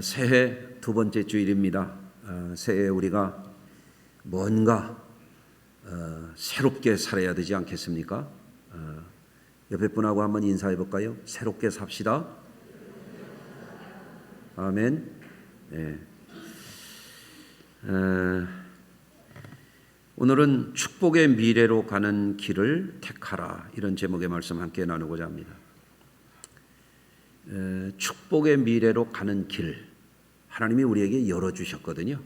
새해 두 번째 주일입니다. 새해 우리가 뭔가 새롭게 살아야 되지 않겠습니까? 옆에 분하고 한번 인사해 볼까요? 새롭게 삽시다. 아멘. 네. 오늘은 축복의 미래로 가는 길을 택하라, 이런 제목의 말씀 함께 나누고자 합니다. 축복의 미래로 가는 길, 하나님이 우리에게 열어주셨거든요.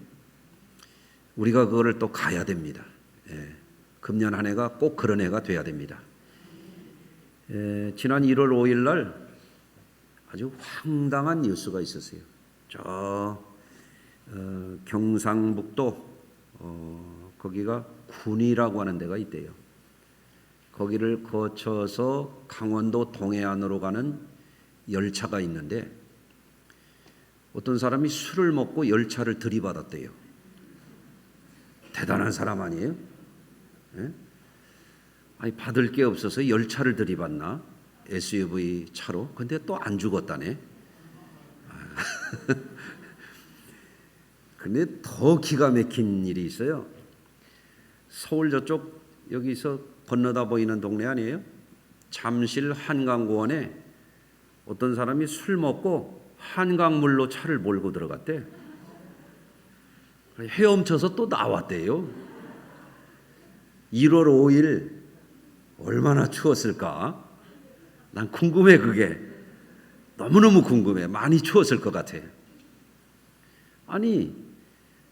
우리가 그거를 또 가야 됩니다. 금년 한 해가 꼭 그런 해가 돼야 됩니다. 지난 1월 5일 날 아주 황당한 뉴스가 있었어요. 저 경상북도 거기가 군위라고 하는 데가 있대요. 거기를 거쳐서 강원도 동해안으로 가는 열차가 있는데 어떤 사람이 술을 먹고 열차를 들이받았대요. 대단한 사람 아니에요? 예? 아니, 받을 게 없어서 열차를 들이받나? SUV 차로. 근데 또 안 죽었다네. 근데 더 기가 막힌 일이 있어요. 서울 저쪽 여기서 건너다 보이는 동네 아니에요? 잠실 한강공원에 어떤 사람이 술 먹고 한강물로 차를 몰고 들어갔대. 헤엄쳐서 또 나왔대요. 1월 5일 얼마나 추웠을까? 난 궁금해. 그게 너무너무 궁금해. 많이 추웠을 것 같아. 아니,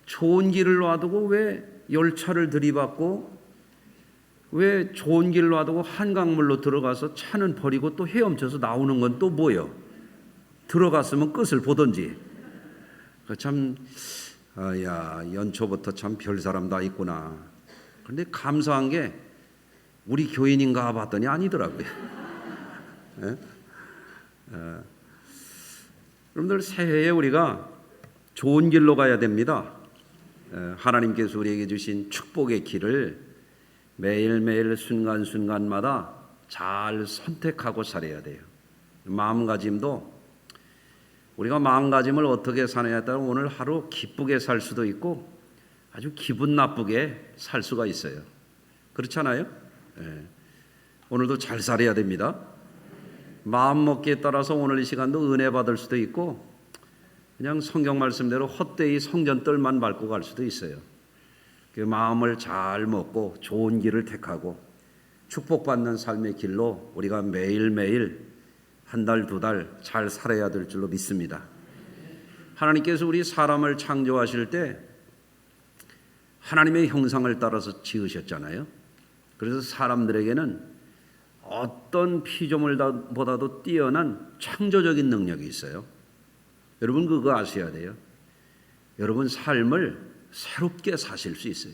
좋은 길을 놔두고 왜 열차를 들이받고 왜 좋은 길 놔두고 한강물로 들어가서 차는 버리고 또 헤엄쳐서 나오는 건 또 뭐예요? 들어갔으면 끝을 보던지. 참, 연초부터 참 별 사람 다 있구나. 그런데 감사한 게 우리 교인인가 봤더니 아니더라고요. 여러분들, 새해에 우리가 좋은 길로 가야 됩니다. 하나님께서 우리에게 주신 축복의 길을 매일매일 순간순간마다 잘 선택하고 살아야 돼요. 마음가짐도 우리가 마음가짐을 어떻게 사느냐에 따라 오늘 하루 기쁘게 살 수도 있고 아주 기분 나쁘게 살 수가 있어요. 그렇잖아요? 오늘도 잘 살아야 됩니다. 마음먹기에 따라서 오늘 이 시간도 은혜 받을 수도 있고 그냥 성경 말씀대로 헛되이 성전뜰만 밟고 갈 수도 있어요. 그 마음을 잘 먹고 좋은 길을 택하고 축복받는 삶의 길로 우리가 매일매일 한 달, 두 달 잘 살아야 될 줄로 믿습니다. 하나님께서 우리 사람을 창조하실 때 하나님의 형상을 따라서 지으셨잖아요. 그래서 사람들에게는 어떤 피조물보다도 뛰어난 창조적인 능력이 있어요. 여러분 그거 아셔야 돼요. 여러분 삶을 새롭게 사실 수 있어요.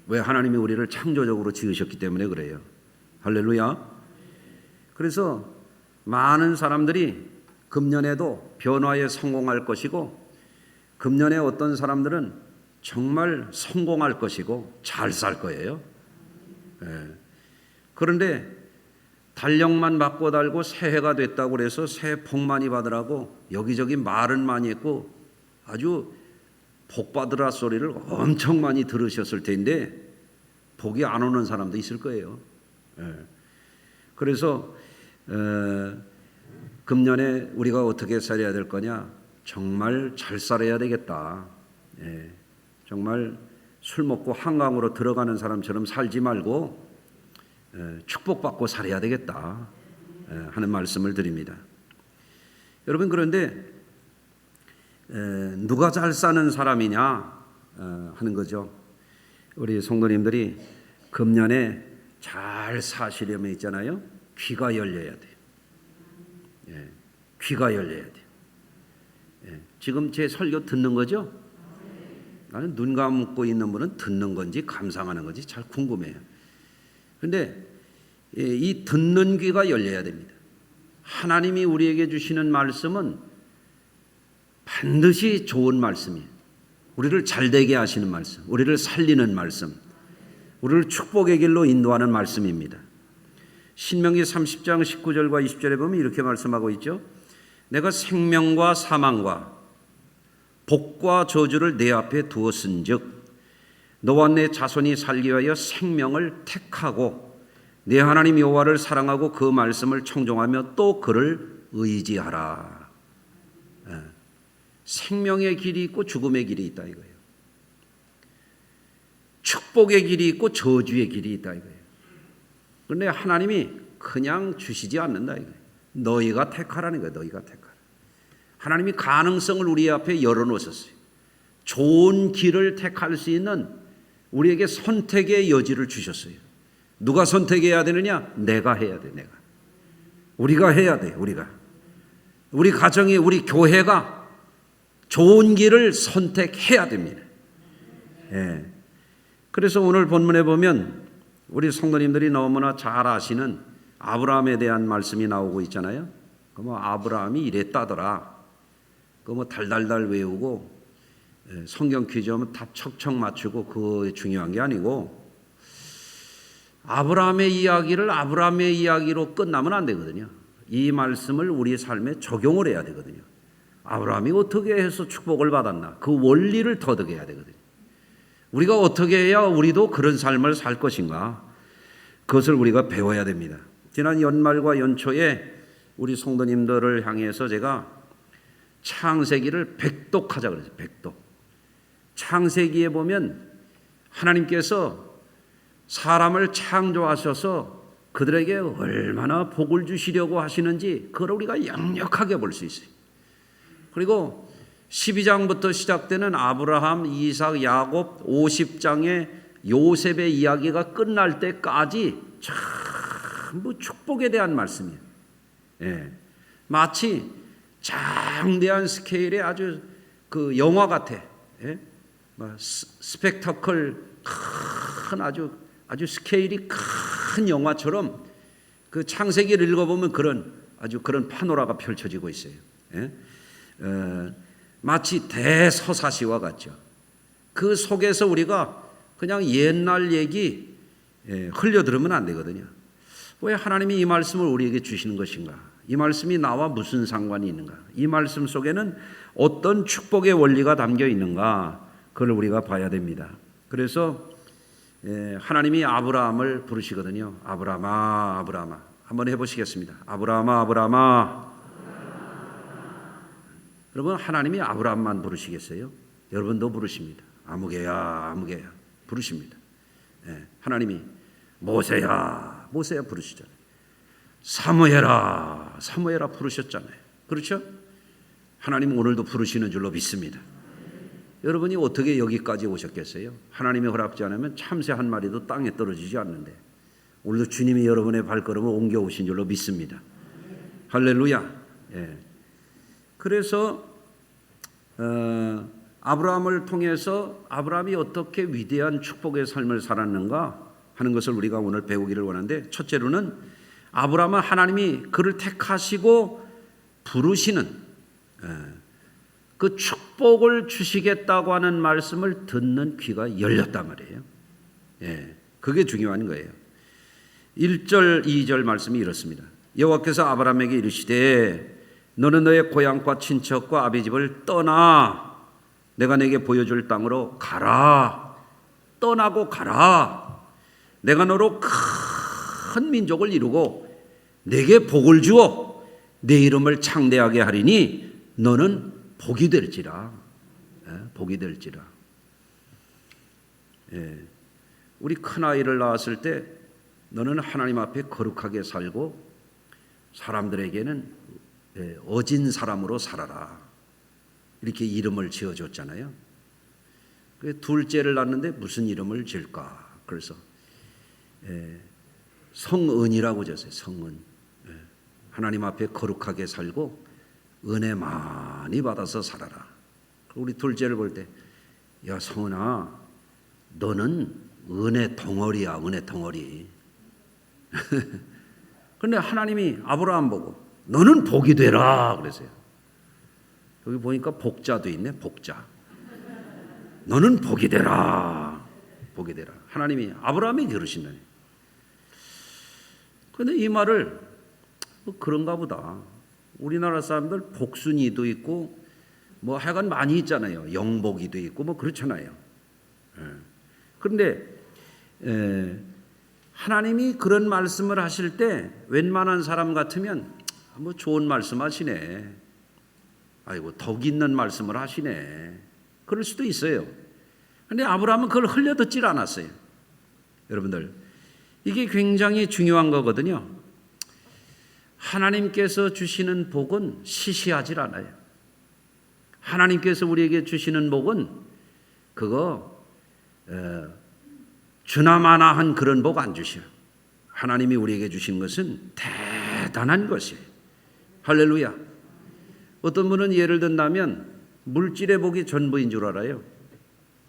왜? 하나님이 우리를 창조적으로 지으셨기 때문에 그래요. 할렐루야. 그래서 많은 사람들이 금년에도 변화에 성공할 것이고 금년에 어떤 사람들은 정말 성공할 것이고 잘 살 거예요. 그런데 달력만 바꿔 달고 새해가 됐다고 그래서 새해 복 많이 받으라고 여기저기 말은 많이 했고 아주 복 받으라 소리를 엄청 많이 들으셨을 텐데 복이 안 오는 사람도 있을 거예요. 그래서 금년에 우리가 어떻게 살아야 될 거냐? 정말 잘 살아야 되겠다. 정말 술 먹고 한강으로 들어가는 사람처럼 살지 말고 축복받고 살아야 되겠다 하는 말씀을 드립니다. 여러분, 그런데 누가 잘 사는 사람이냐 하는 거죠. 우리 성도님들이 금년에 잘 사시려면 있잖아요. 귀가 열려야 돼요. 귀가 열려야 돼요. 지금 제 설교 듣는 거죠? 나는 눈 감고 있는 분은 듣는 건지 감상하는 건지 잘 궁금해요. 그런데 이 듣는 귀가 열려야 됩니다. 하나님이 우리에게 주시는 말씀은 반드시 좋은 말씀이에요. 우리를 잘되게 하시는 말씀, 우리를 살리는 말씀, 우리를 축복의 길로 인도하는 말씀입니다. 신명기 30장 19절과 20절에 보면 이렇게 말씀하고 있죠. 내가 생명과 사망과 복과 저주를 내 앞에 두었은즉 너와 내 자손이 살기 위하여 생명을 택하고 내 하나님 여호와를 사랑하고 그 말씀을 청종하며 또 그를 의지하라. 생명의 길이 있고 죽음의 길이 있다 이거예요. 축복의 길이 있고 저주의 길이 있다 이거예요. 그런데 하나님이 그냥 주시지 않는다 이거예요. 너희가 택하라는 거예요. 너희가 택하라. 하나님이 가능성을 우리 앞에 열어놓으셨어요. 좋은 길을 택할 수 있는 우리에게 선택의 여지를 주셨어요. 누가 선택해야 되느냐? 내가 해야 돼. 내가. 우리가 해야 돼. 우리 가정이, 우리 교회가 좋은 길을 선택해야 됩니다. 예. 그래서 오늘 본문에 보면 우리 성도님들이 너무나 잘 아시는 아브라함에 대한 말씀이 나오고 있잖아요. 그 뭐 아브라함이 이랬다더라. 그 뭐 달달달 외우고 성경 퀴즈 하면 답 척척 맞추고 그거 중요한 게 아니고 아브라함의 이야기를 아브라함의 이야기로 끝나면 안 되거든요. 이 말씀을 우리 삶에 적용을 해야 되거든요. 아브라함이 어떻게 해서 축복을 받았나? 그 원리를 터득해야 되거든요. 우리가 어떻게 해야 우리도 그런 삶을 살 것인가? 그것을 우리가 배워야 됩니다. 지난 연말과 연초에 우리 성도님들을 향해서 제가 창세기를 백독하자 그랬어요. 백독. 창세기에 보면 하나님께서 사람을 창조하셔서 그들에게 얼마나 복을 주시려고 하시는지 그걸 우리가 역력하게 볼 수 있어요. 그리고 12장부터 시작되는 아브라함, 이삭, 야곱 50장의 요셉의 이야기가 끝날 때까지 전부 축복에 대한 말씀이에요. 예. 마치 장대한 스케일의 아주 그 영화 같아. 예? 스펙터클 큰 아주 스케일이 큰 영화처럼 그 창세기를 읽어보면 그런 파노라가 펼쳐지고 있어요. 예? 마치 대서사시와 같죠. 그 속에서 우리가 그냥 옛날 얘기 흘려들으면 안 되거든요. 왜 하나님이 이 말씀을 우리에게 주시는 것인가? 이 말씀이 나와 무슨 상관이 있는가? 이 말씀 속에는 어떤 축복의 원리가 담겨 있는가? 그걸 우리가 봐야 됩니다. 그래서 하나님이 아브라함을 부르시거든요. 아브라함아, 아브라함아. 한번 해보시겠습니다. 아브라함아, 아브라함아. 여러분 하나님이 아브라함만 부르시겠어요? 여러분도 부르십니다. 아무개야, 아무개야 부르십니다. 하나님이 모세야, 모세야 부르시잖아요. 사무엘아, 사무엘아 부르셨잖아요. 그렇죠? 하나님은 오늘도 부르시는 줄로 믿습니다. 여러분이 어떻게 여기까지 오셨겠어요? 하나님이 허락지 않으면 참새 한 마리도 땅에 떨어지지 않는데 오늘도 주님이 여러분의 발걸음을 옮겨오신 줄로 믿습니다. 할렐루야. 예. 그래서 아브라함을 통해서 아브라함이 어떻게 위대한 축복의 삶을 살았는가 하는 것을 우리가 오늘 배우기를 원하는데, 첫째로는 아브라함은 하나님이 그를 택하시고 부르시는 그 축복을 주시겠다고 하는 말씀을 듣는 귀가 열렸단 말이에요. 예, 그게 중요한 거예요. 1절 2절 말씀이 이렇습니다. 여호와께서 아브라함에게 이르시되 너는 너의 고향과 친척과 아비 집을 떠나 내가 내게 보여줄 땅으로 가라. 떠나고 가라. 내가 너로 큰 민족을 이루고 내게 복을 주어 내 이름을 창대하게 하리니 너는 복이 될지라. 복이 될지라. 우리 큰아이를 낳았을 때 너는 하나님 앞에 거룩하게 살고 사람들에게는 어진 사람으로 살아라. 이렇게 이름을 지어줬잖아요. 둘째를 낳는데 무슨 이름을 지을까? 그래서 성은이라고 지었어요. 성은. 하나님 앞에 거룩하게 살고 은혜 많이 받아서 살아라. 우리 둘째를 볼 때, 야 성은아, 너는 은혜 덩어리야, 은혜 덩어리. 그런데 하나님이 아브라함 보고 너는 복이 되라 그랬어요. 여기 보니까 복자도 있네. 복자. 너는 복이 되라. 복이 되라. 하나님이 아브라함에게 그러신다니. 그런데 이 말을 그런가 보다. 우리나라 사람들 복순이도 있고 뭐 하여간 많이 있잖아요. 영복이도 있고 뭐 그렇잖아요. 그런데 하나님이 그런 말씀을 하실 때 웬만한 사람 같으면 뭐 좋은 말씀 하시네. 아이고 덕 있는 말씀을 하시네. 그럴 수도 있어요. 그런데 아브라함은 그걸 흘려듣질 않았어요. 여러분들 이게 굉장히 중요한 거거든요. 하나님께서 주시는 복은 시시하질 않아요. 하나님께서 우리에게 주시는 복은 그거 주나마나한 그런 복 안 주셔요. 하나님이 우리에게 주신 것은 대단한 것이에요. 할렐루야. 어떤 분은 예를 든다면 물질의 복이 전부인 줄 알아요.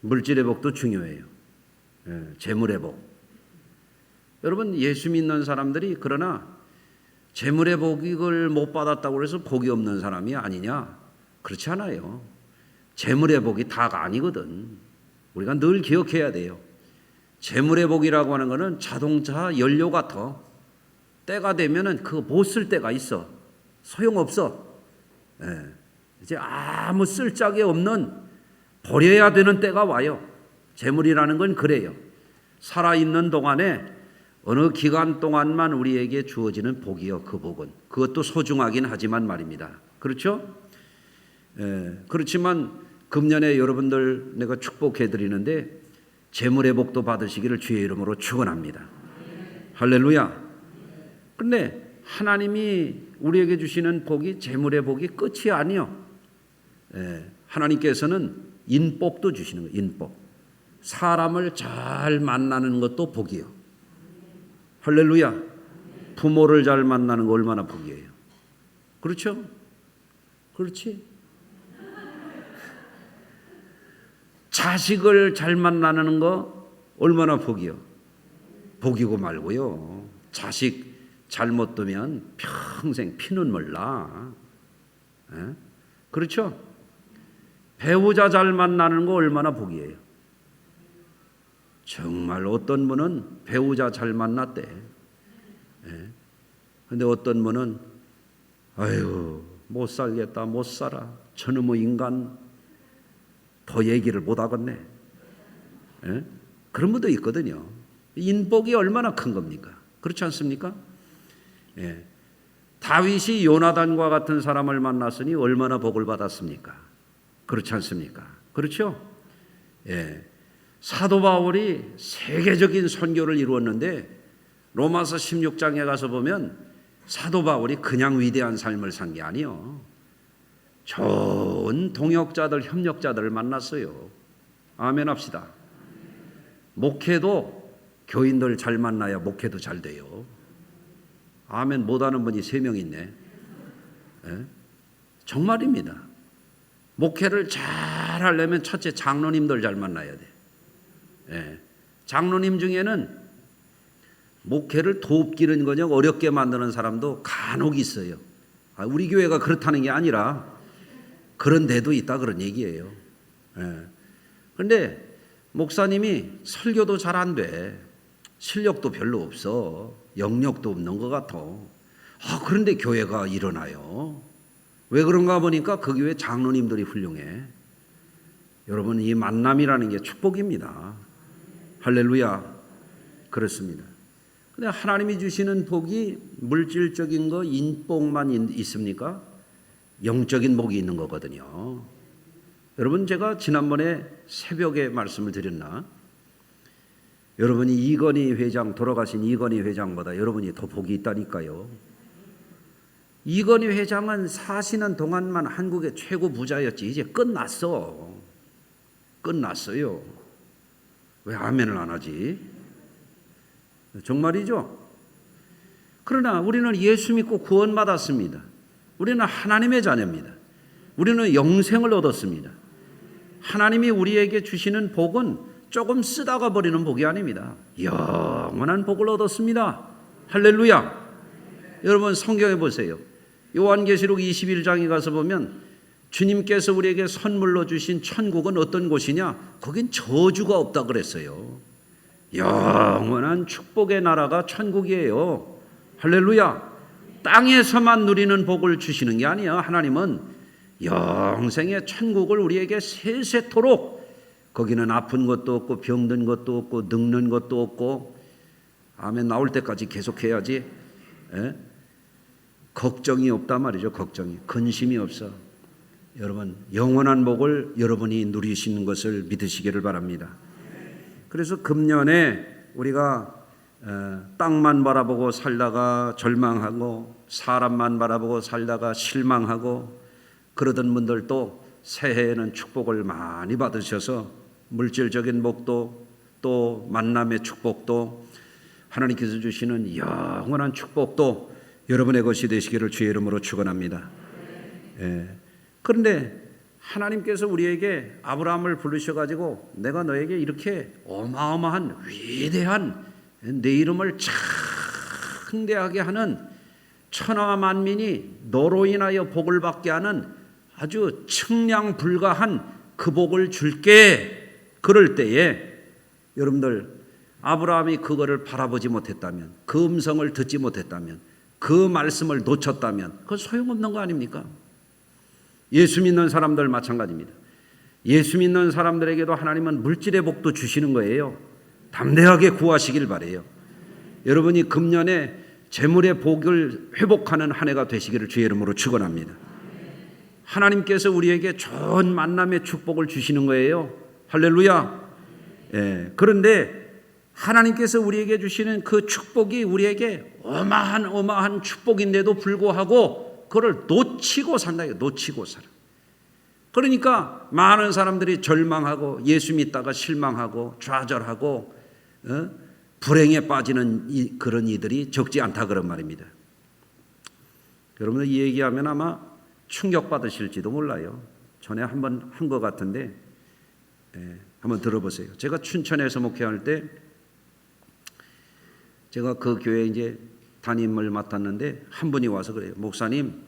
물질의 복도 중요해요. 재물의 복. 여러분 예수 믿는 사람들이 그러나 재물의 복을 못 받았다고 해서 복이 없는 사람이 아니냐? 그렇지 않아요. 재물의 복이 다가 아니거든. 우리가 늘 기억해야 돼요. 재물의 복이라고 하는 것은 자동차 연료 같아. 때가 되면은 그거 못 쓸 때가 있어. 소용없어. 이제 아무 쓸짝이 없는 버려야 되는 때가 와요. 재물이라는 건 그래요. 살아있는 동안에 어느 기간 동안만 우리에게 주어지는 복이요. 그 복은. 그것도 소중하긴 하지만 말입니다. 그렇죠? 그렇지만 금년에 여러분들 내가 축복해 드리는데 재물의 복도 받으시기를 주의 이름으로 축원합니다. 할렐루야. 그런데 하나님이 우리에게 주시는 복이 재물의 복이 끝이 아니요. 하나님께서는 인복도 주시는 거예요. 인복. 사람을 잘 만나는 것도 복이요. 할렐루야. 부모를 잘 만나는 거 얼마나 복이에요. 그렇죠? 그렇지? 자식을 잘 만나는 거 얼마나 복이요. 복이고 말고요. 자식 잘못 두면 평생 피눈물 나. 그렇죠? 배우자 잘 만나는 거 얼마나 복이에요. 정말 어떤 분은 배우자 잘 만났대. 그런데 어떤 분은 아유 못 살겠다 못 살아 저놈의 인간 더 얘기를 못 하겠네. 그런 분도 있거든요. 인복이 얼마나 큰 겁니까? 그렇지 않습니까? 다윗이 요나단과 같은 사람을 만났으니 얼마나 복을 받았습니까? 그렇지 않습니까? 그렇죠? 사도 바울이 세계적인 선교를 이루었는데 로마서 16장에 가서 보면 사도 바울이 그냥 위대한 삶을 산 게 아니요. 좋은 동역자들, 협력자들을 만났어요. 아멘 합시다. 목회도 교인들 잘 만나야 목회도 잘 돼요. 아멘 못하는 분이 3명 있네. 정말입니다. 목회를 잘 하려면 첫째 장로님들 잘 만나야 돼. 장로님 중에는 목회를 돕기는 그냥 어렵게 만드는 사람도 간혹 있어요. 우리 교회가 그렇다는 게 아니라 그런 데도 있다 그런 얘기예요. 그런데 목사님이 설교도 잘 안 돼. 실력도 별로 없어. 영역도 없는 것 같아. 그런데 교회가 일어나요. 왜 그런가 보니까 그 교회 장로님들이 훌륭해. 여러분 이 만남이라는 게 축복입니다. 할렐루야. 그렇습니다. 근데 하나님이 주시는 복이 물질적인 거 인복만 있습니까? 영적인 복이 있는 거거든요. 여러분 제가 지난번에 새벽에 말씀을 드렸나? 여러분이 이건희 회장 돌아가신 이건희 회장보다 여러분이 더 복이 있다니까요. 이건희 회장은 사시는 동안만 한국의 최고 부자였지 이제 끝났어. 끝났어요. 왜 아멘을 안 하지? 정말이죠? 그러나 우리는 예수 믿고 구원받았습니다. 우리는 하나님의 자녀입니다. 우리는 영생을 얻었습니다. 하나님이 우리에게 주시는 복은 조금 쓰다가 버리는 복이 아닙니다. 영원한 복을 얻었습니다. 할렐루야. 여러분 성경에 보세요. 요한계시록 21장에 가서 보면 주님께서 우리에게 선물로 주신 천국은 어떤 곳이냐? 거긴 저주가 없다 그랬어요. 영원한 축복의 나라가 천국이에요. 할렐루야. 땅에서만 누리는 복을 주시는 게 아니야. 하나님은 영생의 천국을 우리에게 세세토록, 거기는 아픈 것도 없고 병든 것도 없고 늙는 것도 없고, 아멘 나올 때까지 계속해야지. 걱정이 없단 말이죠. 걱정이, 근심이 없어. 여러분 영원한 복을 여러분이 누리시는 것을 믿으시기를 바랍니다. 그래서 금년에 우리가 땅만 바라보고 살다가 절망하고 사람만 바라보고 살다가 실망하고 그러던 분들도 새해에는 축복을 많이 받으셔서 물질적인 복도 또 만남의 축복도 하나님께서 주시는 영원한 축복도 여러분의 것이 되시기를 주의 이름으로 축원합니다. 그런데 하나님께서 우리에게 아브라함을 부르셔가지고 내가 너에게 이렇게 어마어마한 위대한 내 이름을 창대하게 하는 천하와 만민이 너로 인하여 복을 받게 하는 아주 측량불가한 그 복을 줄게. 그럴 때에 여러분들 아브라함이 그거를 바라보지 못했다면, 그 음성을 듣지 못했다면, 그 말씀을 놓쳤다면 그건 소용없는 거 아닙니까? 예수 믿는 사람들 마찬가지입니다. 예수 믿는 사람들에게도 하나님은 물질의 복도 주시는 거예요. 담대하게 구하시길 바라요. 여러분이 금년에 재물의 복을 회복하는 한 해가 되시기를 주의 이름으로 축원합니다. 하나님께서 우리에게 좋은 만남의 축복을 주시는 거예요. 할렐루야. 그런데 하나님께서 우리에게 주시는 그 축복이 우리에게 어마한 축복인데도 불구하고 그걸 놓치고 산다. 놓치고 살아. 그러니까 많은 사람들이 절망하고 예수 믿다가 실망하고 좌절하고 불행에 빠지는 그런 이들이 적지 않다 그런 말입니다. 여러분들 이 얘기하면 아마 충격받으실지도 몰라요. 전에 한번 한 것 같은데 한번 들어보세요. 제가 춘천에서 목회할 때 제가 그 교회에 이제 담임을 맡았는데 한 분이 와서 그래요. 목사님,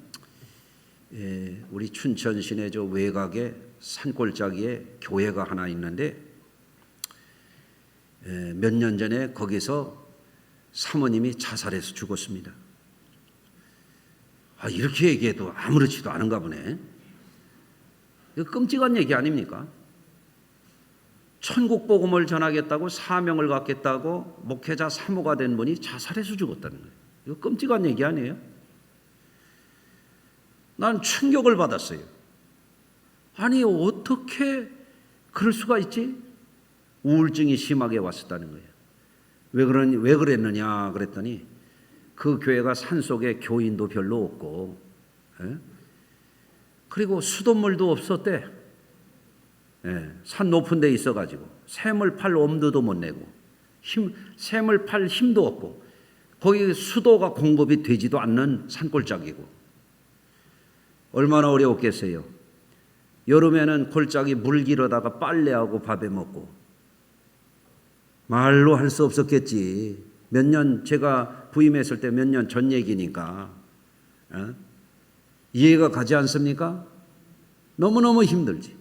우리 춘천 시내 저 외곽에 산골짜기에 교회가 하나 있는데 몇 년 전에 거기서 사모님이 자살해서 죽었습니다. 이렇게 얘기해도 아무렇지도 않은가 보네. 이거 끔찍한 얘기 아닙니까? 천국 복음을 전하겠다고 사명을 갖겠다고 목회자 사모가 된 분이 자살해서 죽었다는 거예요. 이거 끔찍한 얘기 아니에요? 난 충격을 받았어요. 아니 어떻게 그럴 수가 있지? 우울증이 심하게 왔었다는 거예요. 왜 그랬느냐 그랬더니 그 교회가 산속에 교인도 별로 없고 그리고 수돗물도 없었대. 산 높은 데 있어가지고 샘을 팔 엄두도 못 내고 샘을 팔 힘도 없고 거기 수도가 공급이 되지도 않는 산골짜기고 얼마나 어려웠겠어요. 여름에는 골짜기 물 길어다가 빨래하고 밥해 먹고 말로 할 수 없었겠지. 몇 년 제가 부임했을 때 몇 년 전 얘기니까 이해가 가지 않습니까? 너무너무 힘들지.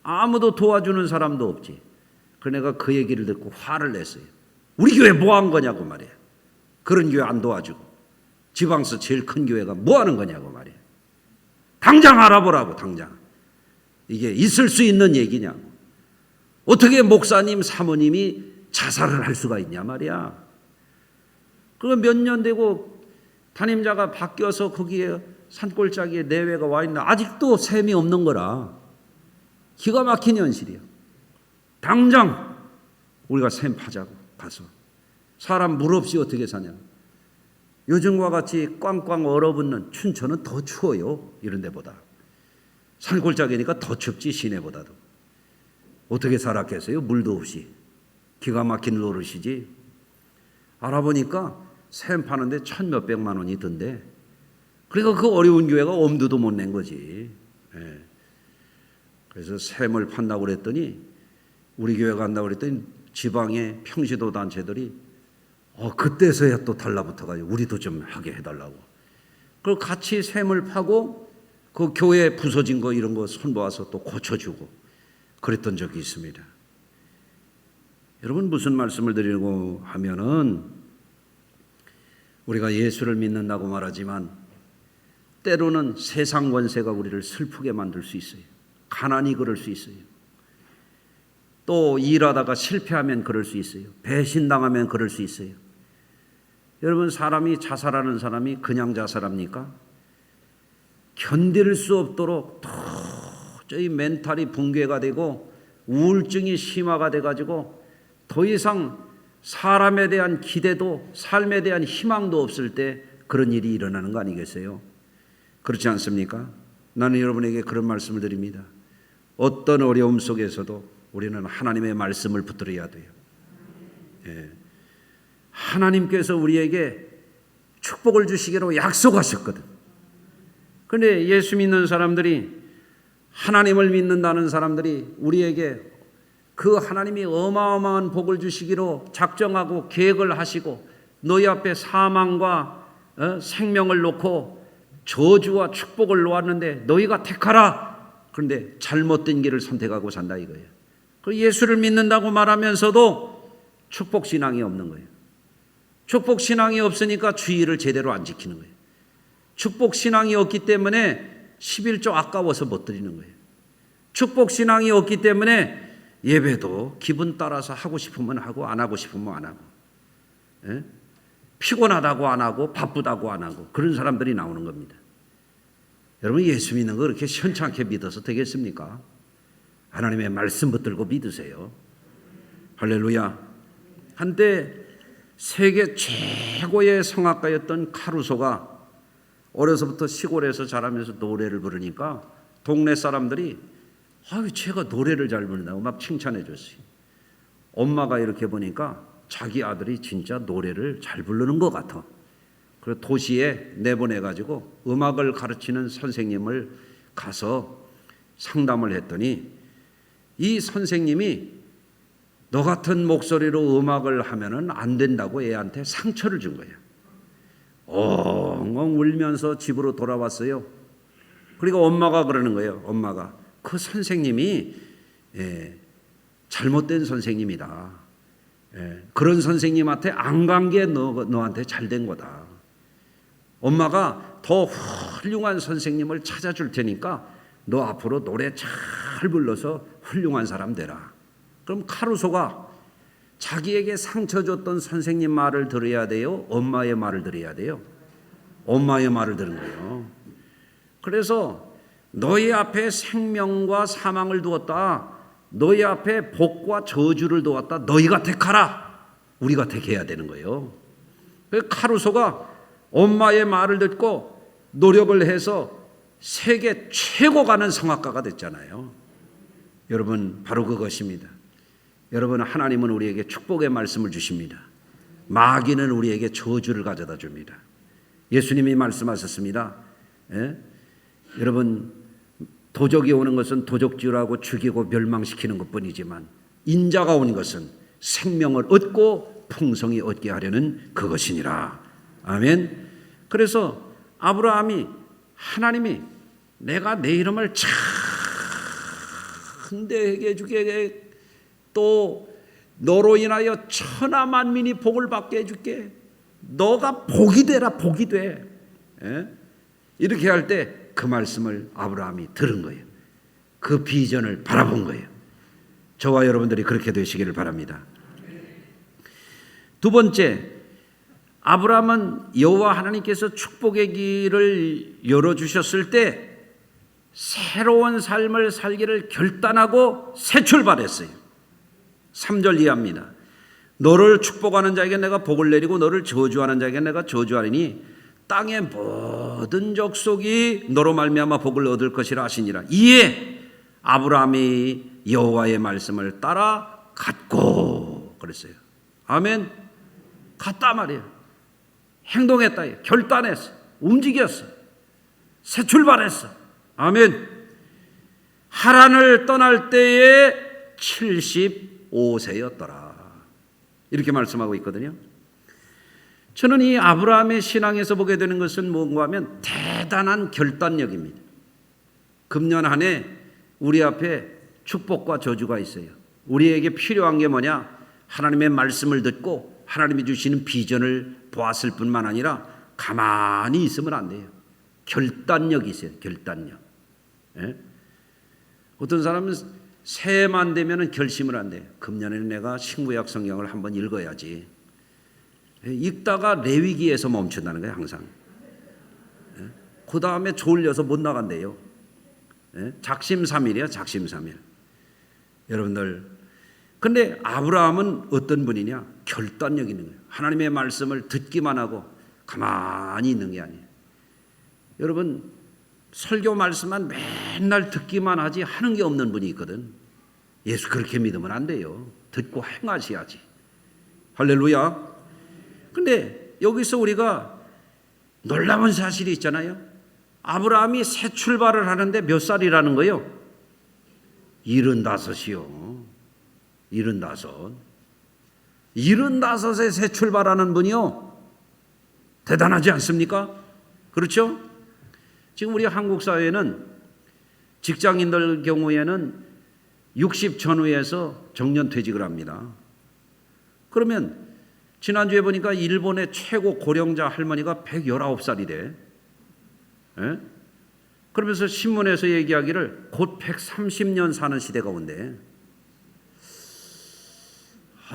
아무도 도와주는 사람도 없지. 그래서 내가 그 얘기를 듣고 화를 냈어요. 우리 교회 뭐 한 거냐고 말이야. 그런 교회 안 도와주고 지방서 제일 큰 교회가 뭐 하는 거냐고 말이야. 당장 알아보라고. 당장. 이게 있을 수 있는 얘기냐고. 어떻게 목사님 사모님이 자살을 할 수가 있냐 말이야. 그거 몇 년 되고 담임자가 바뀌어서 거기에 산골짜기에 내외가 와 있나 아직도 셈이 없는 거라. 기가 막힌 현실이야. 당장 우리가 셈 파자고 가서. 사람 물 없이 어떻게 사냐. 요즘과 같이 꽝꽝 얼어붙는 춘천은 더 추워요. 이런 데보다. 산골짜기니까 더 춥지 시내보다도. 어떻게 살았겠어요? 물도 없이. 기가 막힌 노릇이지. 알아보니까 셈 파는데 1,몇백만 원이 든대. 그러니까 그 어려운 교회가 엄두도 못 낸 거지. 그래서 셈을 판다고 그랬더니 우리 교회 간다고 그랬더니 지방의 평시도 단체들이 그때서야 또 달라붙어가지고 우리도 좀 하게 해달라고. 그리고 같이 셈을 파고 그 교회 부서진 거 이런 거 손봐서 또 고쳐주고 그랬던 적이 있습니다. 여러분 무슨 말씀을 드리려고 하면은 우리가 예수를 믿는다고 말하지만 때로는 세상 권세가 우리를 슬프게 만들 수 있어요. 가난이 그럴 수 있어요. 또 일하다가 실패하면 그럴 수 있어요. 배신당하면 그럴 수 있어요. 여러분, 사람이 자살하는 사람이 그냥 자살합니까? 견딜 수 없도록 도저히 멘탈이 붕괴가 되고 우울증이 심화가 돼가지고 더 이상 사람에 대한 기대도 삶에 대한 희망도 없을 때 그런 일이 일어나는 거 아니겠어요? 그렇지 않습니까? 나는 여러분에게 그런 말씀을 드립니다. 어떤 어려움 속에서도 우리는 하나님의 말씀을 붙들어야 돼요. 예. 하나님께서 우리에게 축복을 주시기로 약속하셨거든. 그런데 예수 믿는 사람들이, 하나님을 믿는다는 사람들이 우리에게 그 하나님이 어마어마한 복을 주시기로 작정하고 계획을 하시고 너희 앞에 사망과 생명을 놓고 저주와 축복을 놓았는데 너희가 택하라. 그런데 잘못된 길을 선택하고 산다 이거예요. 그 예수를 믿는다고 말하면서도 축복신앙이 없는 거예요. 축복신앙이 없으니까 주의를 제대로 안 지키는 거예요. 축복신앙이 없기 때문에 11조 아까워서 못 드리는 거예요. 축복신앙이 없기 때문에 예배도 기분 따라서 하고 싶으면 하고 안 하고 싶으면 안 하고, 예? 피곤하다고 안 하고 바쁘다고 안 하고 그런 사람들이 나오는 겁니다. 여러분, 예수 믿는 거 그렇게 현찮게 믿어서 되겠습니까? 하나님의 말씀 붙들고 믿으세요. 할렐루야. 한때 세계 최고의 성악가였던 카루소가 어려서부터 시골에서 자라면서 노래를 부르니까 동네 사람들이 아유, 제가 노래를 잘 부른다고 막 칭찬해 줬어요. 엄마가 이렇게 보니까 자기 아들이 진짜 노래를 잘 부르는 것 같아. 그래서 도시에 내보내가지고 음악을 가르치는 선생님을 가서 상담을 했더니 이 선생님이 너 같은 목소리로 음악을 하면은 안 된다고 애한테 상처를 준 거예요. 엉엉 울면서 집으로 돌아왔어요. 그리고 엄마가 그러는 거예요. 엄마가 그 선생님이 잘못된 선생님이다. 그런 선생님한테 안 간 게 너한테 잘된 거다. 엄마가 더 훌륭한 선생님을 찾아줄 테니까 너 앞으로 노래 잘 불러서 훌륭한 사람 되라. 그럼 카루소가 자기에게 상처 줬던 선생님 말을 들어야 돼요? 엄마의 말을 들어야 돼요? 엄마의 말을 들은 거예요. 그래서 너희 앞에 생명과 사망을 두었다. 너희 앞에 복과 저주를 두었다. 너희가 택하라. 우리가 택해야 되는 거예요. 그래서 카루소가 엄마의 말을 듣고 노력을 해서 세계 최고 가는 성악가가 됐잖아요. 여러분, 바로 그것입니다. 여러분, 하나님은 우리에게 축복의 말씀을 주십니다. 마귀는 우리에게 저주를 가져다 줍니다. 예수님이 말씀하셨습니다. 여러분, 도적이 오는 것은 도적질하고 죽이고 멸망시키는 것뿐이지만 인자가 오는 것은 생명을 얻고 풍성히 얻게 하려는 그것이니라. 아멘. 그래서 아브라함이 하나님이 내가 내 이름을 창대하게 해주게, 또 너로 인하여 천하 만민이 복을 받게 해줄게. 너가 복이 되라. 복이 돼. 이렇게 할 때 그 말씀을 아브라함이 들은 거예요. 그 비전을 바라본 거예요. 저와 여러분들이 그렇게 되시기를 바랍니다. 두 번째, 아브라함은 여호와 하나님께서 축복의 길을 열어주셨을 때 새로운 삶을 살기를 결단하고 새 출발했어요. 3절 이해합니다. 너를 축복하는 자에게 내가 복을 내리고 너를 저주하는 자에게 내가 저주하리니 땅의 모든 족속이 너로 말미암아 복을 얻을 것이라 하시니라. 이에 아브라함이 여호와의 말씀을 따라 갔고 그랬어요. 아멘. 갔다 말이에요. 행동했다. 결단했어. 움직였어. 새 출발했어. 아멘. 하란을 떠날 때에 75세였더라. 이렇게 말씀하고 있거든요. 저는 이 아브라함의 신앙에서 보게 되는 것은 뭔가 하면 대단한 결단력입니다. 금년 한 해 우리 앞에 축복과 저주가 있어요. 우리에게 필요한 게 뭐냐? 하나님의 말씀을 듣고 하나님이 주시는 비전을 보았을 뿐만 아니라 가만히 있으면 안 돼요. 결단력이 있어요. 결단력. 예? 어떤 사람은 새해만 되면 결심을 한대요. 금년에는 내가 신구약 성경을 한번 읽어야지. 읽다가 레위기에서 멈춘다는 거예요. 항상. 예? 그 다음에 졸려서 못 나간대요. 예? 작심삼일이야. 작심삼일. 여러분들, 근데 아브라함은 어떤 분이냐? 결단력 있는 거예요. 하나님의 말씀을 듣기만 하고 가만히 있는 게 아니에요. 여러분, 설교 말씀만 맨날 듣기만 하지 하는 게 없는 분이 있거든. 예수 그렇게 믿으면 안 돼요. 듣고 행하셔야지. 할렐루야. 근데 여기서 우리가 놀라운 사실이 있잖아요. 아브라함이 새 출발을 하는데 몇 살이라는 거예요? 75이요. 75. 75에 새 출발하는 분이요. 대단하지 않습니까? 그렇죠? 지금 우리 한국 사회는 직장인들 경우에는 60 전후에서 정년퇴직을 합니다. 그러면 지난주에 보니까 일본의 최고 고령자 할머니가 119살이래. 예? 그러면서 신문에서 얘기하기를 곧 130년 사는 시대가 온대.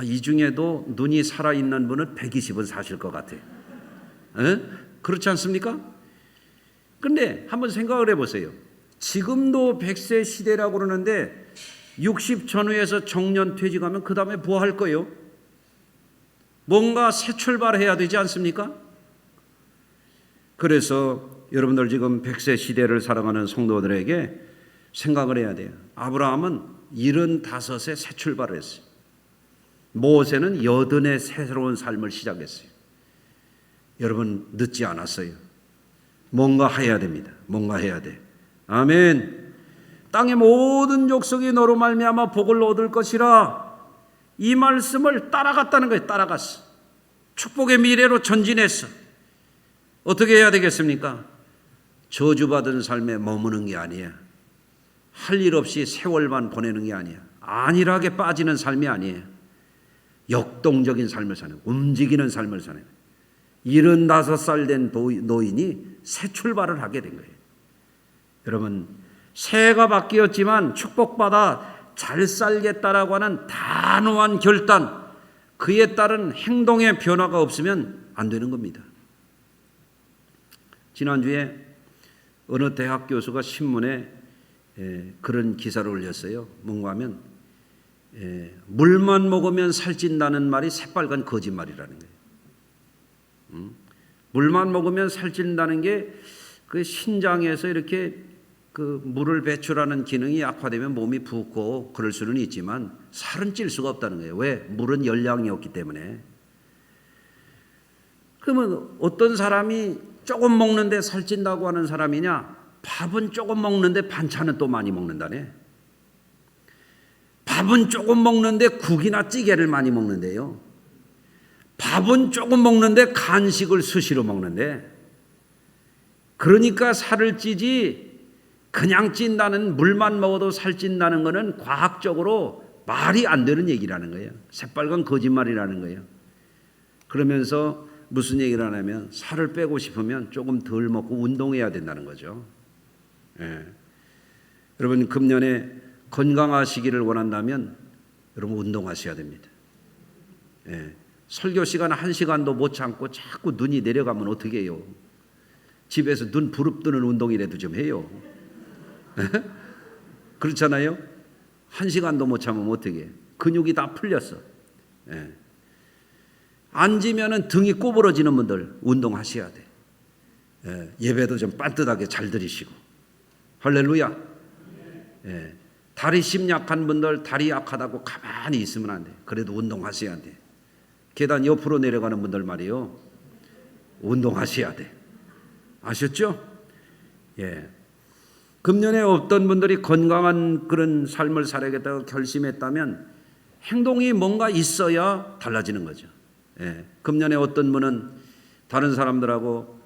이 중에도 눈이 살아있는 분은 120은 사실 것 같아. 예? 그렇지 않습니까? 근데 한번 생각을 해보세요. 지금도 100세 시대라고 그러는데 60 전후에서 정년 퇴직하면 그 다음에 뭐 할 거예요? 뭔가 새 출발해야 되지 않습니까? 그래서 여러분들 지금 100세 시대를 살아가는 성도들에게 생각을 해야 돼요. 아브라함은 75세 새 출발을 했어요. 모세는 80의 새로운 삶을 시작했어요. 여러분 늦지 않았어요. 뭔가 해야 됩니다. 뭔가 해야 돼. 아멘. 땅의 모든 족속이 너로 말미암아 복을 얻을 것이라. 이 말씀을 따라갔다는 거예요. 따라갔어. 축복의 미래로 전진했어. 어떻게 해야 되겠습니까? 저주받은 삶에 머무는 게 아니야. 할 일 없이 세월만 보내는 게 아니야. 안일하게 빠지는 삶이 아니에요. 역동적인 삶을 사는, 움직이는 삶을 사는 75살 된 노인이 새 출발을 하게 된 거예요. 여러분, 새해가 바뀌었지만 축복받아 잘 살겠다라고 하는 단호한 결단, 그에 따른 행동의 변화가 없으면 안 되는 겁니다. 지난주에 어느 대학 교수가 신문에 그런 기사를 올렸어요. 뭔가 하면 물만 먹으면 살찐다는 말이 새빨간 거짓말이라는 거예요. 물만 먹으면 살찐다는 게 그 신장에서 이렇게 그 물을 배출하는 기능이 약화되면 몸이 붓고 그럴 수는 있지만 살은 찔 수가 없다는 거예요. 왜? 물은 열량이 없기 때문에. 그러면 어떤 사람이 조금 먹는데 살찐다고 하는 사람이냐? 밥은 조금 먹는데 반찬은 또 많이 먹는다네. 밥은 조금 먹는데 국이나 찌개를 많이 먹는데요. 밥은 조금 먹는데 간식을 수시로 먹는데. 그러니까 살을 찌지, 그냥 찐다는, 물만 먹어도 살찐다는 것은 과학적으로 말이 안 되는 얘기라는 거예요. 새빨간 거짓말이라는 거예요. 그러면서 무슨 얘기를 하냐면 살을 빼고 싶으면 조금 덜 먹고 운동해야 된다는 거죠. 예. 여러분 금년에 건강하시기를 원한다면 여러분 운동하셔야 됩니다. 예. 설교 시간 1시간도 못 참고 자꾸 눈이 내려가면 어떻게 해요? 집에서 눈 부릅뜨는 운동이라도 좀 해요. 그렇잖아요? 1시간도 못 참으면 어떻게 해? 근육이 다 풀렸어. 예. 앉으면 등이 꼬부러지는 분들 운동하셔야 돼. 예. 예배도 좀 빤듯하게 잘 들으시고. 할렐루야. 예. 다리 심약한 분들 다리 약하다고 가만히 있으면 안 돼. 그래도 운동하셔야 돼. 계단 옆으로 내려가는 분들 말이요. 운동하셔야 돼. 아셨죠? 예. 금년에 어떤 분들이 건강한 그런 삶을 살아야겠다고 결심했다면 행동이 뭔가 있어야 달라지는 거죠. 예. 금년에 어떤 분은 다른 사람들하고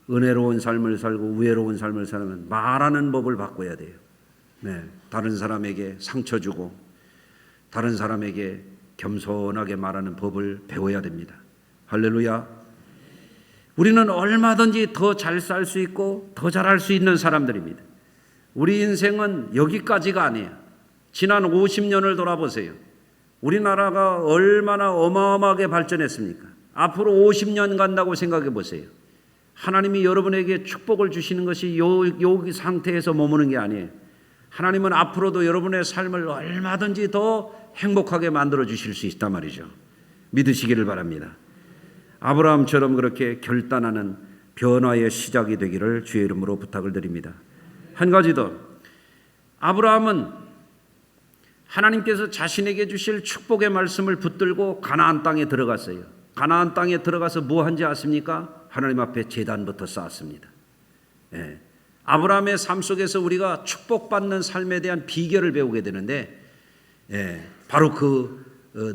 은혜로운 삶을 살고 우애로운 삶을 살면 말하는 법을 바꿔야 돼요. 네. 다른 사람에게 상처 주고 다른 사람에게 겸손하게 말하는 법을 배워야 됩니다. 할렐루야. 우리는 얼마든지 더 잘 살 수 있고 더 잘할 수 있는 사람들입니다. 우리 인생은 여기까지가 아니에요. 지난 50년을 돌아보세요. 우리나라가 얼마나 어마어마하게 발전했습니까? 앞으로 50년 간다고 생각해 보세요. 하나님이 여러분에게 축복을 주시는 것이 요 상태에서 머무는 게 아니에요. 하나님은 앞으로도 여러분의 삶을 얼마든지 더 행복하게 만들어 주실 수 있단 말이죠. 믿으시기를 바랍니다. 아브라함처럼 그렇게 결단하는 변화의 시작이 되기를 주의 이름으로 부탁을 드립니다. 한 가지 더, 아브라함은 하나님께서 자신에게 주실 축복의 말씀을 붙들고 가나안 땅에 들어갔어요. 가나안 땅에 들어가서 뭐 한지 아십니까? 하나님 앞에 제단부터 쌓았습니다. 아브라함의 삶 속에서 우리가 축복받는 삶에 대한 비결을 배우게 되는데, 바로 그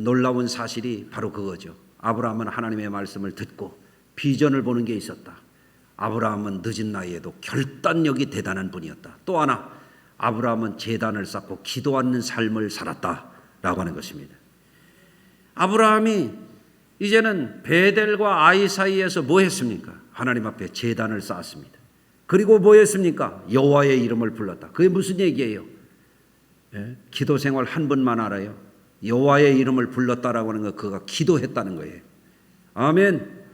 놀라운 사실이 바로 그거죠. 아브라함은 하나님의 말씀을 듣고 비전을 보는 게 있었다. 아브라함은 늦은 나이에도 결단력이 대단한 분이었다. 또 하나, 아브라함은 제단을 쌓고 기도하는 삶을 살았다라고 하는 것입니다. 아브라함이 이제는 베델과 아이 사이에서 뭐 했습니까? 하나님 앞에 제단을 쌓았습니다. 그리고 뭐 했습니까? 여호와의 이름을 불렀다. 그게 무슨 얘기예요? 기도 생활 한 번만 알아요. 여호와의 이름을 불렀다라고 하는 거, 그가 기도했다는 거예요. 아멘.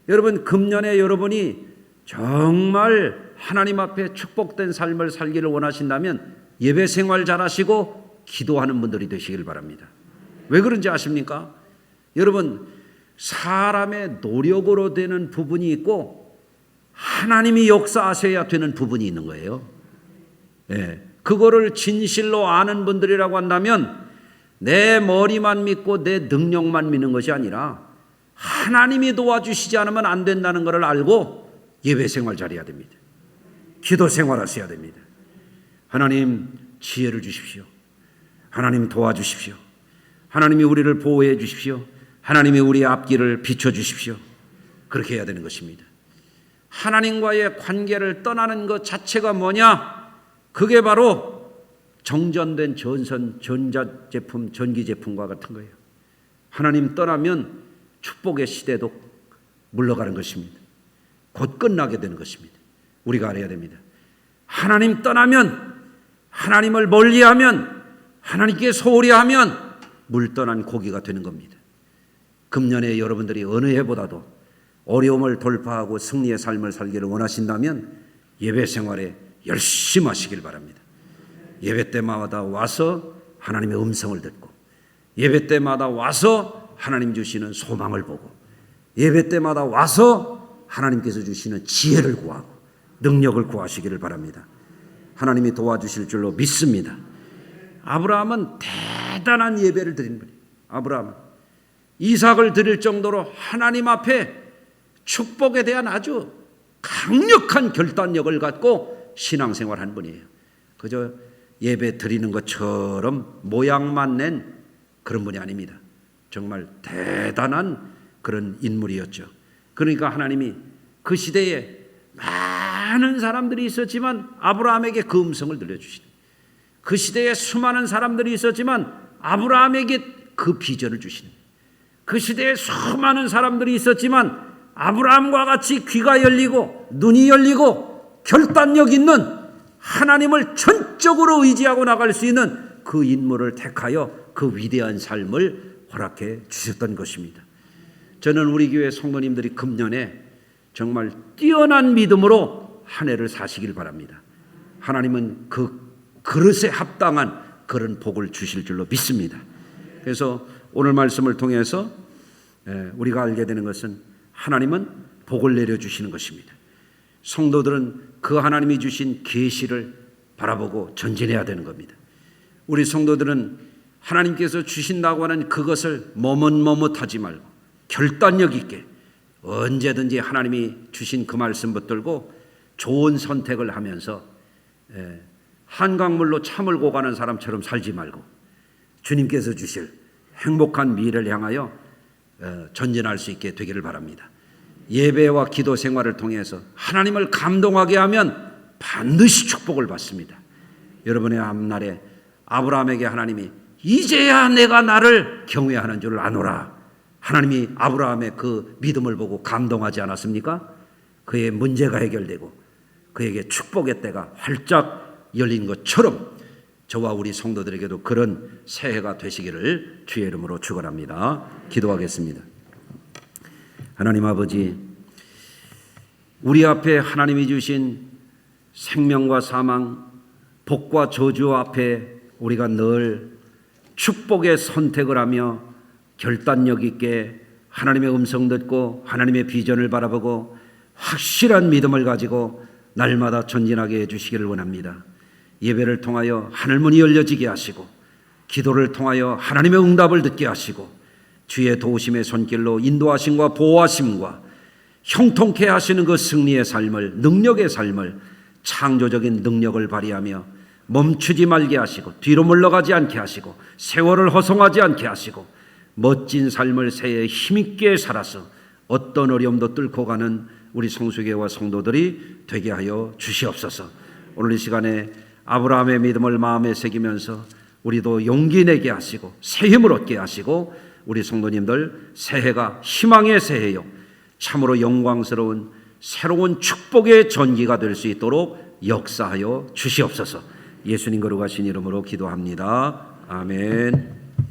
여러분, 금년에 여러분이 정말 하나님 앞에 축복된 삶을 살기를 원하신다면 예배 생활 잘하시고 기도하는 분들이 되시길 바랍니다. 왜 그런지 아십니까? 여러분, 사람의 노력으로 되는 부분이 있고 하나님이 역사하셔야 되는 부분이 있는 거예요. 그거를 진실로 아는 분들이라고 한다면 내 머리만 믿고 내 능력만 믿는 것이 아니라 하나님이 도와주시지 않으면 안 된다는 것을 알고 예배 생활 잘해야 됩니다. 기도 생활하셔야 됩니다. 하나님 지혜를 주십시오. 하나님 도와주십시오. 하나님이 우리를 보호해 주십시오. 하나님이 우리의 앞길을 비춰주십시오. 그렇게 해야 되는 것입니다. 하나님과의 관계를 떠나는 것 자체가 뭐냐? 그게 바로 정전된 전자제품, 전기제품과 같은 거예요. 하나님 떠나면 축복의 시대도 물러가는 것입니다. 곧 끝나게 되는 것입니다. 우리가 알아야 됩니다. 하나님 떠나면, 하나님을 멀리하면, 하나님께 소홀히 하면 물 떠난 고기가 되는 겁니다. 금년에 여러분들이 어느 해보다도 어려움을 돌파하고 승리의 삶을 살기를 원하신다면 예배 생활에 열심히 하시길 바랍니다. 예배 때마다 와서 하나님의 음성을 듣고, 예배 때마다 와서 하나님 주시는 소망을 보고, 예배 때마다 와서 하나님께서 주시는 지혜를 구하고 능력을 구하시기를 바랍니다. 하나님이 도와주실 줄로 믿습니다. 아브라함은 대단한 예배를 드린 분이에요. 아브라함은 이삭을 드릴 정도로 하나님 앞에 축복에 대한 아주 강력한 결단력을 갖고 신앙생활한 분이에요. 그저 예배 드리는 것처럼 모양만 낸 그런 분이 아닙니다. 정말 대단한 그런 인물이었죠. 그러니까 하나님이 그 시대에 많은 사람들이 있었지만 아브라함에게 그 음성을 들려주시는, 그 시대에 수많은 사람들이 있었지만 아브라함에게 그 비전을 주시는, 그 시대에 수많은 사람들이 있었지만 아브라함과 같이 귀가 열리고 눈이 열리고 결단력 있는 하나님을 전적으로 의지하고 나갈 수 있는 그 인물을 택하여 그 위대한 삶을 허락해 주셨던 것입니다. 저는 우리 교회 성도님들이 금년에 정말 뛰어난 믿음으로 한 해를 사시길 바랍니다. 하나님은 그 그릇에 합당한 그런 복을 주실 줄로 믿습니다. 그래서 오늘 말씀을 통해서 우리가 알게 되는 것은 하나님은 복을 내려주시는 것입니다. 성도들은 그 하나님이 주신 계시를 바라보고 전진해야 되는 겁니다. 우리 성도들은 하나님께서 주신다고 하는 그것을 머뭇머뭇하지 말고 결단력 있게 언제든지 하나님이 주신 그 말씀 붙들고 좋은 선택을 하면서 한강물로 차 몰고 가는 사람처럼 살지 말고 주님께서 주실 행복한 미래를 향하여 전진할 수 있게 되기를 바랍니다. 예배와 기도 생활을 통해서 하나님을 감동하게 하면 반드시 축복을 받습니다. 여러분의 앞날에 아브라함에게 하나님이 이제야 내가 나를 경외하는 줄을 아노라 하나님이 아브라함의 그 믿음을 보고 감동하지 않았습니까? 그의 문제가 해결되고 그에게 축복의 때가 활짝 열린 것처럼 저와 우리 성도들에게도 그런 새해가 되시기를 주의 이름으로 축원합니다. 기도하겠습니다. 하나님 아버지, 우리 앞에 하나님이 주신 생명과 사망, 복과 저주 앞에 우리가 늘 축복의 선택을 하며 결단력 있게 하나님의 음성 듣고 하나님의 비전을 바라보고 확실한 믿음을 가지고 날마다 전진하게 해주시기를 원합니다. 예배를 통하여 하늘문이 열려지게 하시고 기도를 통하여 하나님의 응답을 듣게 하시고 주의 도우심의 손길로 인도하심과 보호하심과 형통케 하시는 그 승리의 삶을, 능력의 삶을, 창조적인 능력을 발휘하며 멈추지 말게 하시고 뒤로 물러가지 않게 하시고 세월을 허송하지 않게 하시고 멋진 삶을 새해 힘있게 살아서 어떤 어려움도 뚫고 가는 우리 성수교회와 성도들이 되게 하여 주시옵소서. 오늘 이 시간에 아브라함의 믿음을 마음에 새기면서 우리도 용기 내게 하시고 새 힘을 얻게 하시고 우리 성도님들 새해가 희망의 새해요, 참으로 영광스러운 새로운 축복의 전기가 될 수 있도록 역사하여 주시옵소서. 예수님 거룩하신 이름으로 기도합니다. 아멘.